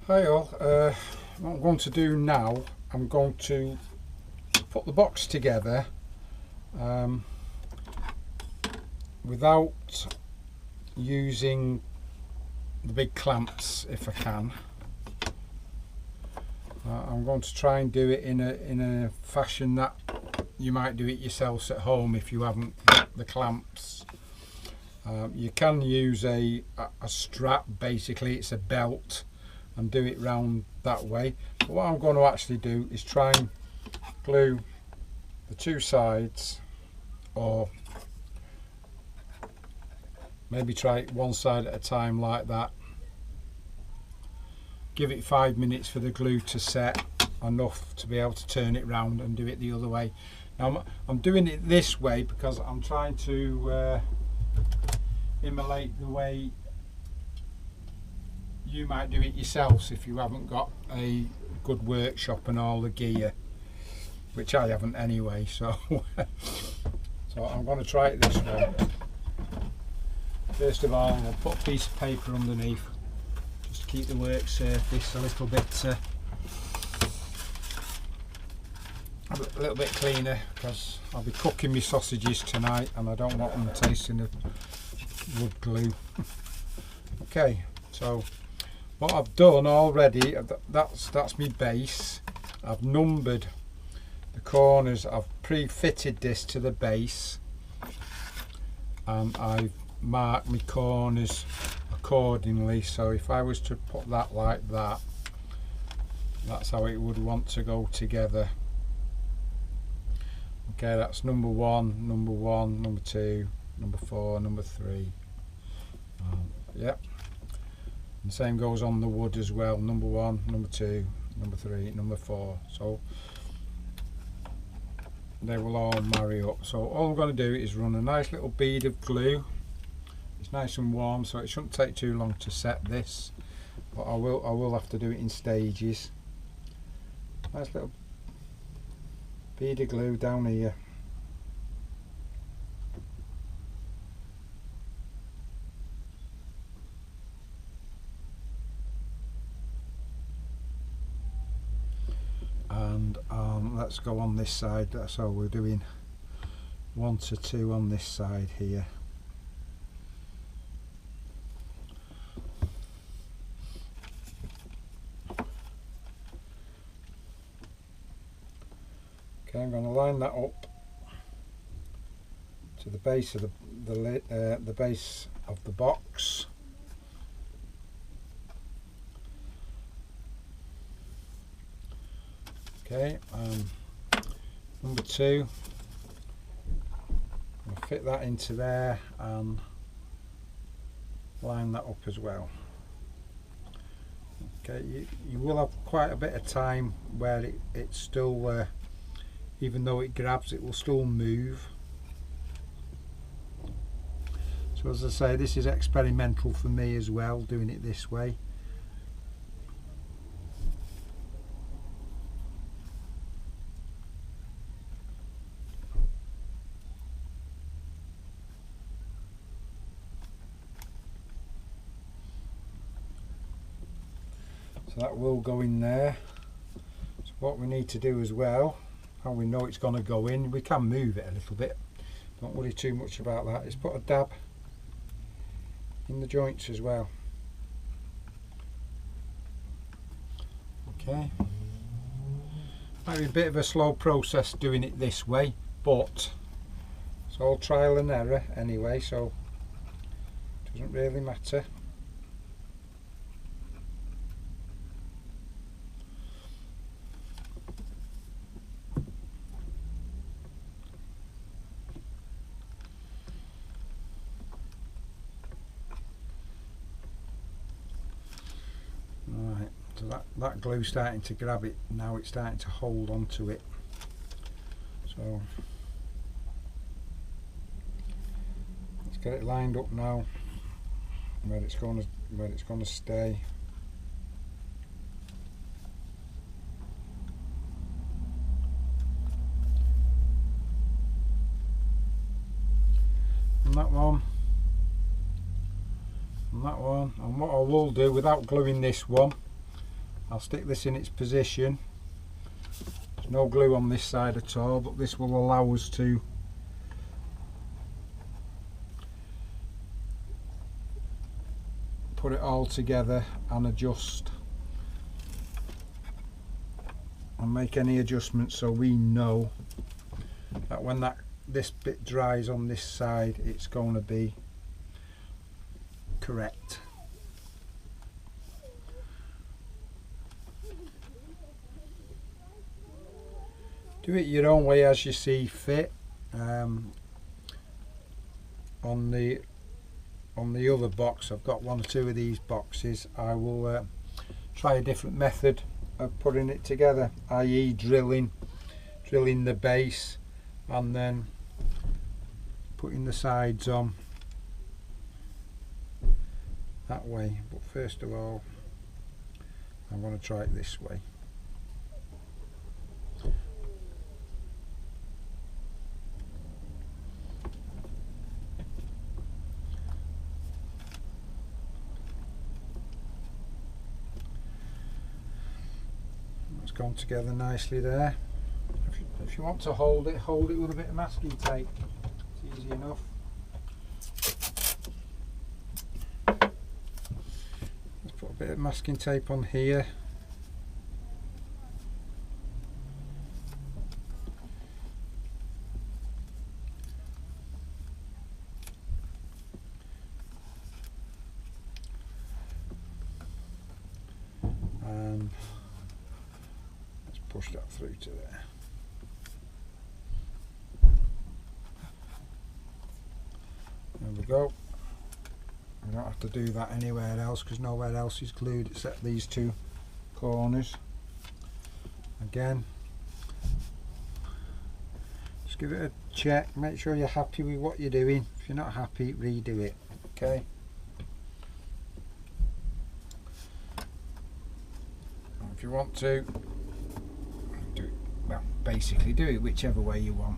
Hi all, what I'm going to do now, I'm going to put the box together without using the big clamps if I can. I'm going to try and do it in a fashion that you might do it yourselves at home if you haven't got the clamps. You can use a strap, basically it's a belt, and do it round that way. But what I'm going to actually do is try and glue the two sides, or maybe try it one side at a time like that. Give it 5 minutes for the glue to set enough to be able to turn it round and do it the other way. Now I'm doing it this way because I'm trying to emulate the way you might do it yourselves if you haven't got a good workshop and all the gear, which I haven't anyway, so so I'm going to try it this way. First of all, I'll put a piece of paper underneath just to keep the work surface a little bit cleaner, because I'll be cooking my sausages tonight and I don't want them tasting of wood glue. Okay, so what I've done already, that's my base. I've numbered the corners, I've pre-fitted this to the base, and I've marked my corners accordingly. So if I was to put that like that, that's how it would want to go together. Okay, that's number one, number two, number four, number three. Yep. And the same goes on the wood as well. Number one, number two, number three, number four. So they will all marry up. So all I'm going to do is run a nice little bead of glue. It's nice and warm, so it shouldn't take too long to set this. But I will have to do it in stages. Nice little bead of glue down here. And let's go on this side. So we're doing 1 to 2 on this side here. Okay, I'm going to line that up to the base of the base of the box. Okay, number 2, I'll fit that into there and line that up as well. Okay, you will have quite a bit of time where it's still, even though it grabs, it will still move. So as I say, this is experimental for me as well, doing it this way. So that will go in there. So what we need to do as well, how we know it's going to go in, we can move it a little bit, don't worry too much about that, is put a dab in the joints as well. Okay, might be a bit of a slow process doing it this way, but it's all trial and error anyway, so it doesn't really matter. Right, so that glue's starting to grab it now, it's starting to hold onto it. So let's get it lined up now where it's going to stay. And that one. And that one, and what I will do without gluing this one, I'll stick this in its position. There's no glue on this side at all, but this will allow us to put it all together and adjust and make any adjustments, so we know that when this bit dries on this side, it's going to be correct. Do it your own way as you see fit. On the other box, I've got 1 or 2 of these boxes. I will try a different method of putting it together, i.e. drilling the base and then putting the sides on that way. But first of all, I'm going to try it this way. Gone together nicely there. If you want to hold it with a bit of masking tape. It's easy enough. Let's put a bit of masking tape on here. And push that through to there. There we go. We don't have to do that anywhere else because nowhere else is glued except these 2 corners. Again, just give it a check, make sure you're happy with what you're doing. If you're not happy, redo it. Okay. If you want to do it, well, basically do it whichever way you want.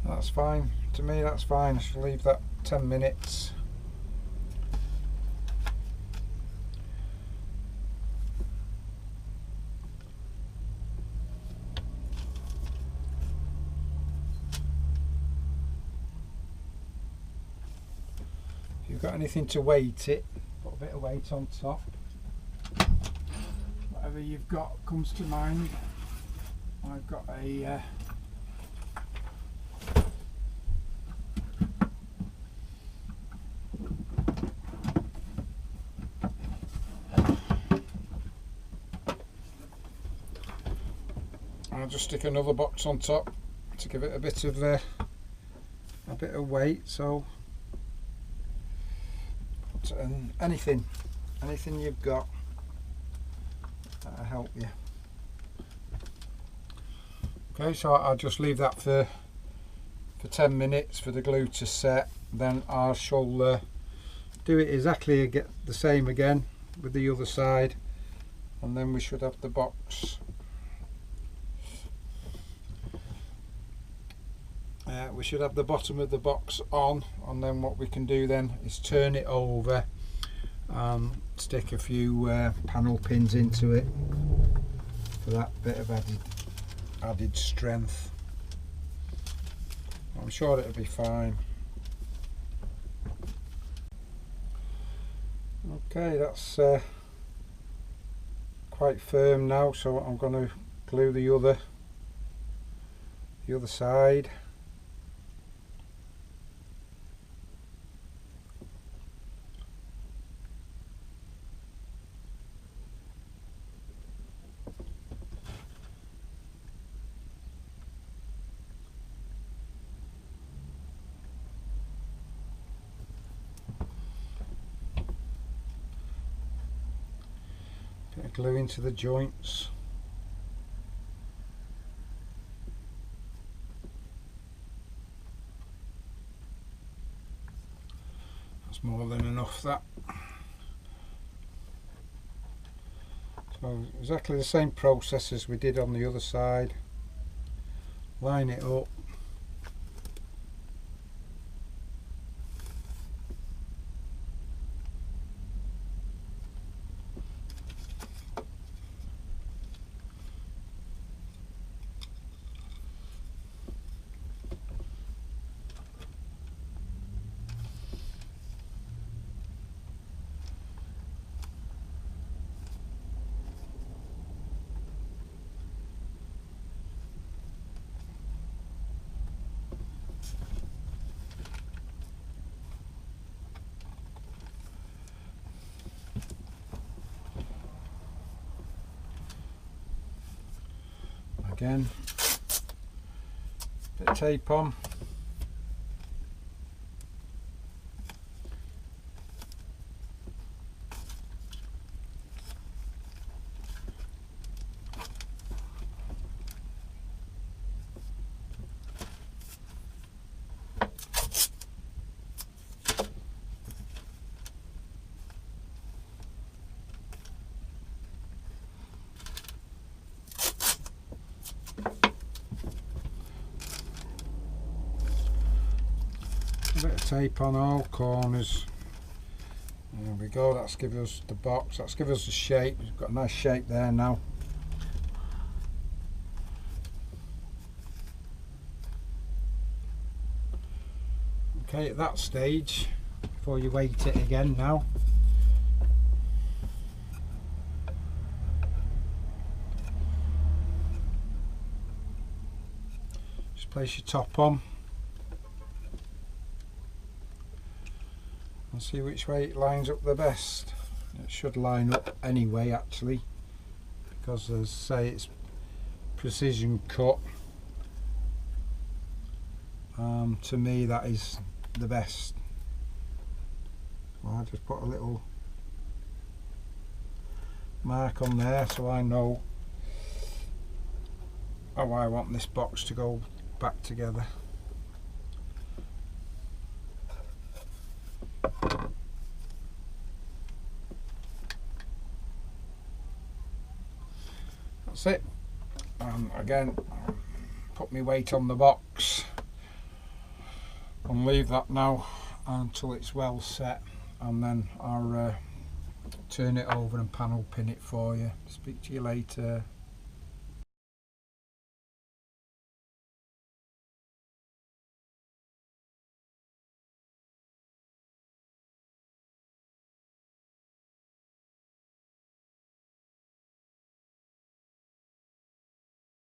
That's fine. To me, that's fine. I should leave that 10 minutes. If you've got anything to weight it, put a bit of weight on top. Whatever you've got comes to mind. I've got a I'll just stick another box on top to give it a bit of weight. So anything you've got that'll help you. Okay, so I'll just leave that for 10 minutes for the glue to set. Then I shall do it exactly the same again with the other side, and then we should have the box. We should have the bottom of the box on, and then what we can do then is turn it over and stick a few panel pins into it for that bit of added strength. I'm sure it'll be fine. Okay, that's quite firm now, so I'm going to glue the other side. Bit of glue into the joints. That's more than enough, that. So exactly the same process as we did on the other side. Line it up. again, bit of tape on. A bit of tape on all corners. There we go, that's given us the box, that's given us the shape. We've got a nice shape there now. Okay, at that stage, before you weight it again now, just place your top on and see which way it lines up the best. It should line up anyway actually, because as I say, it's precision cut. To me that is the best. Well, I just put a little mark on there so I know how I want this box to go back together. That's it. Again, put my weight on the box and leave that now until it's well set, and then I'll turn it over and panel pin it for you. Speak to you later.